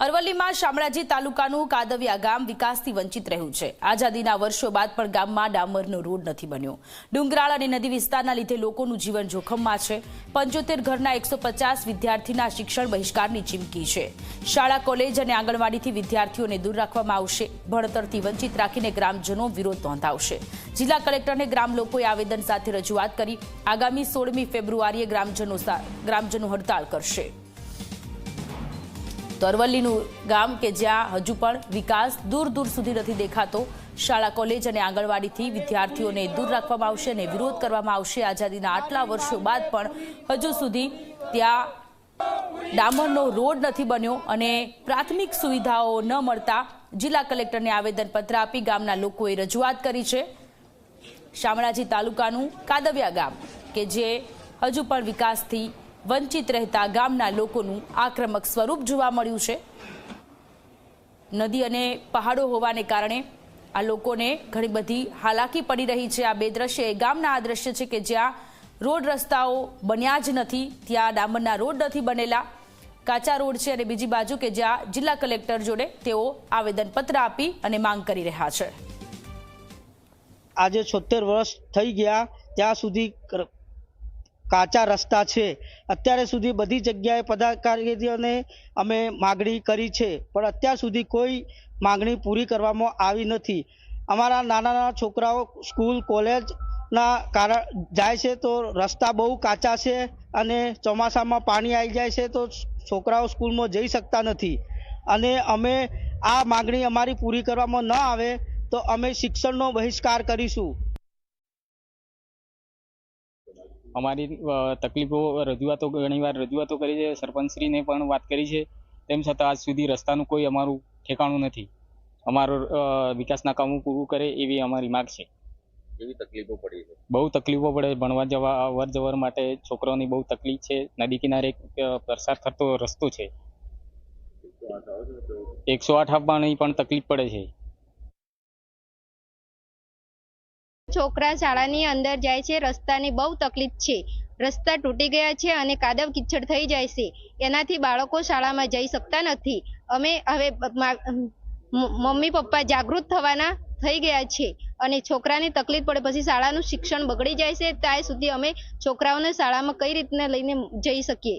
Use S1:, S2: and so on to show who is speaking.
S1: અરવલ્લીમાં શામળાજી તાલુકાનું કાદવિયા ગામ વિકાસથી વંચિત રહ્યું છે। આઝાદીના વર્ષો બાદ પણ ગામમાં ડામરનો રોડ નથી બન્યો। ડુંગરાળ અને નદી વિસ્તારના લીધે લોકોનું જીવન જોખમમાં છે। 75 ઘરના 150 વિદ્યાર્થીના શિક્ષણ બહિષ્કારની ચીમકી છે। શાળા, કોલેજ અને આંગણવાડીથી વિદ્યાર્થીઓને દૂર રાખવામાં આવશે। ભણતરથી વંચિત રાખીને ગ્રામજનો વિરોધ નોંધાવશે। જિલ્લા કલેક્ટરને ગ્રામ લોકોએ આવેદન સાથે રજૂઆત કરી। આગામી 16મી ફેબ્રુઆરીએ ગ્રામજનો હડતાળ કરશે। તો અરવલ્લીનું ગામ કે જ્યાં હજુ પણ વિકાસ દૂર દૂર સુધી નથી દેખાતો। શાળા, કોલેજ અને આંગણવાડીથી વિદ્યાર્થીઓને દૂર રાખવામાં આવશે અને વિરોધ કરવામાં આવશે। આઝાદીના આટલા વર્ષો બાદ પણ હજુ સુધી ત્યાં ડામરનો રોડ નથી બન્યો અને પ્રાથમિક સુવિધાઓ ન મળતા જિલ્લા કલેક્ટરને આવેદનપત્ર આપી ગામના લોકોએ રજૂઆત કરી છે। શામળાજી તાલુકાનું કાદવિયા ગામ કે જે હજુ પણ વિકાસથી વંચિત રહેતા ગામના લોકોનું આક્રમક સ્વરૂપ જોવા મળ્યું છે। નદી અને પહાડો હોવાને કારણે આ લોકોને ઘણી બધી હાલાકી પડી રહી છે। આ બે દ્રશ્ય ગામના આ દ્રશ્ય છે કે જ્યાં રોડ રસ્તાઓ બન્યા જ નથી, ત્યાં ડામરના રોડ નથી બનેલા, કાચા રોડ છે। અને બીજી બાજુ કે જ્યાં જિલ્લા કલેક્ટર જોડે તેઓ આવેદનપત્ર આપી અને માંગ કરી રહ્યા છે।
S2: આજે 76 વર્ષ થઈ ગયા ત્યાં સુધી કાચા રસ્તા છે। અત્યારે સુધી બધી જગ્યાએ પદાધિકારીઓને અમે માગણી કરી છે, પણ અત્યાર સુધી કોઈ માગણી પૂરી કરવામાં આવી નથી। અમારા નાના નાના છોકરાઓ સ્કૂલ, કોલેજના કારણ જાય છે તો રસ્તા બહુ કાચા છે અને ચોમાસામાં પાણી આવી જાય છે તો છોકરાઓ સ્કૂલમાં જઈ શકતા નથી। અને અમે આ માગણી અમારી પૂરી કરવામાં ન આવે તો અમે શિક્ષણનો બહિષ્કાર કરીશું।
S3: અમારી તકલીફો રજૂઆતો ઘણીવાર રજૂઆતો કરી છે, સરપંચશ્રીને પણ વાત કરી છે, તેમ છતાં આજ સુધી રસ્તાનું કોઈ અમારું ઠેકાણું નથી। અમારો વિકાસના કામો પૂરું કરે એવી અમારી માંગ છે।
S4: એવી તકલીફો પડી છે?
S3: બહુ તકલીફો પડે, ભણવા જવા અવર જવર માટે છોકરાઓની બહુ તકલીફ છે। નદી કિનારે પસાર થતો રસ્તો છે, 108 આપવાની પણ તકલીફ પડે છે।
S5: છોકરા શાળાની અંદર જાય છે, રસ્તાની બહુ તકલીફ છે। રસ્તા તૂટી ગયા છે અને કાદવ કિચડ થઈ જાય છે, એનાથી બાળકો શાળામાં જઈ શકતા નથી। અમે હવે મમ્મી પપ્પા જાગૃત થવાના થઈ ગયા છે અને છોકરાની તકલીફ પડે પછી શાળાનું શિક્ષણ બગડી જાય છે, ત્યાં સુધી અમે છોકરાઓને શાળામાં કઈ રીતના લઈને જઈ શકીએ।